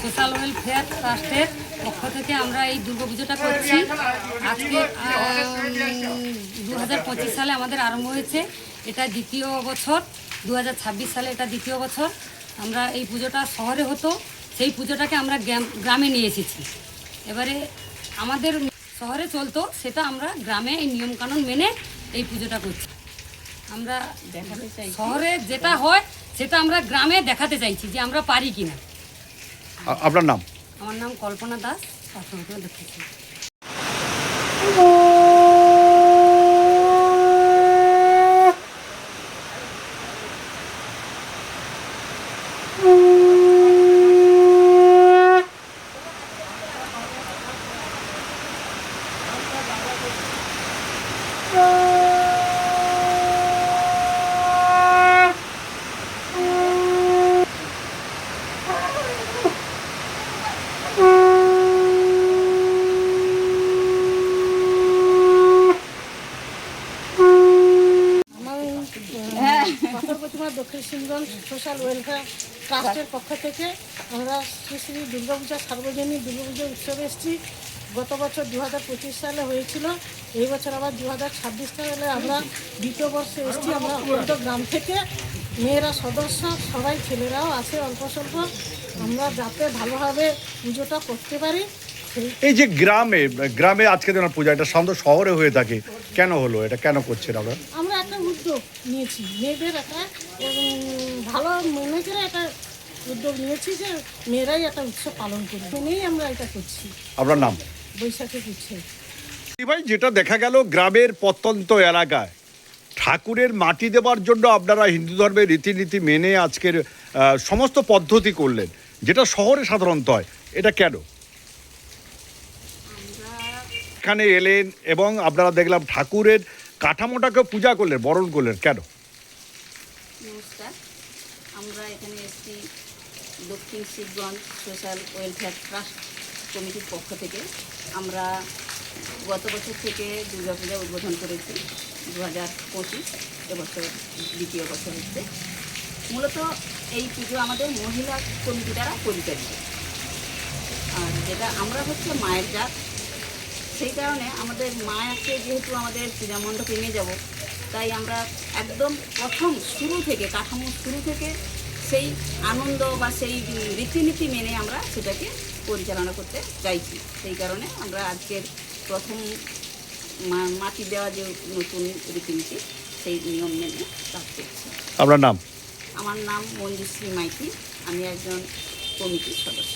Social welfare ট্রাস্টের পক্ষ থেকে আমরা এই দুর্গাপুজোটা করছি। আজকে 2025 সালে আমাদের আরম্ভ হয়েছে, এটা দ্বিতীয় বছর। 2026 সালে এটা দ্বিতীয় বছর। আমরা এই পুজোটা শহরে হতো, সেই পুজোটাকে আমরা গ্রামে নিয়ে এসেছি। এবারে আমাদের শহরে চলতো, সেটা আমরা গ্রামে এই নিয়মকানুন মেনে এই পুজোটা করছি। আমরা শহরে যেটা হয় সেটা আমরা গ্রামে দেখাতে চাইছি যে আমরা পারি কিনা। আপনার নাম? আমার নাম কল্পনা দাস। দেখেছি দক্ষিণ সিংহগঞ্জ সোশ্যাল ওয়েলফেয়ার ট্রাস্টের পক্ষ থেকে আমরা শ্রী শ্রী দুর্গাপূজা সার্বজনীন দুর্গাপূজা উৎসবে এসেছি। গত বছর 2025 সালে হয়েছিল, এই বছর আবার 2026 সালে আমরা দ্বিতীয় বর্ষে এসেছি। আমরা অন্ত গ্রাম থেকে মেয়েরা সদস্য সবাই, ছেলেরাও আছে অল্প স্বল্প, আমরা যাতে ভালোভাবে পুজোটা করতে পারি সেই এই যে গ্রামে গ্রামে আজকে দিনের পূজা, এটা সাধারণত শহরে হয়ে থাকে, কেন হলো এটা, কেন করছেন আপনারা? আমরা একটা উদ্যোগ নিয়েছি, মেয়েদের একটা ভালো মনে করে একটা উদ্যোগ নিয়েছি যে মেয়েরাই একটা উৎসব পালন করি, মেনেই আমরা এটা করছি। আপনার নাম? বৈশাখী উৎসব। ভাই, যেটা দেখা গেল গ্রামের প্রত্যন্ত এলাকায় ঠাকুরের মাটি দেওয়ার জন্য আপনারা হিন্দু ধর্মের রীতিনীতি মেনে আজকের সমস্ত পদ্ধতি করলেন, যেটা শহরে সাধারণত হয়, এটা কেন? এখানে এলেন এবং আপনারা দেখলাম ঠাকুরের কাঠামোটাকে পূজা করলেন, বরণ করলেন, কেন? নমস্কার, আমরা এখানে এসেছি দক্ষিণ শিবগঞ্জ সোশ্যাল ওয়েলফেয়ার ট্রাস্ট কমিটির পক্ষ থেকে। আমরা গত বছর থেকে দুর্গাপূজা উদ্বোধন করেছি, 2025 এবছর দ্বিতীয় বছর হচ্ছে। মূলত এই পুজো আমাদের মহিলা কমিটি দ্বারা পরিচালিত, আর যেটা আমরা হচ্ছে মায়ের জাত, সেই কারণে আমাদের মায়াকে যেহেতু আমাদের পূজা মণ্ডপে নিয়ে যাব, তাই আমরা একদম প্রথম শুরু থেকে কাঠামো শুরু থেকে সেই আনন্দ বা সেই রীতিনীতি মেনে আমরা সেটাকে পরিচালনা করতে চাইছি। সেই কারণে আমরা আজকের প্রথম মাটি দেওয়া যে নতুন রীতিনীতি, সেই নিয়ম মেনে কাজ করছি। আপনার নাম? আমার নাম মঞ্জুশ্রী মাইতি, আমি একজন কমিটির সদস্য।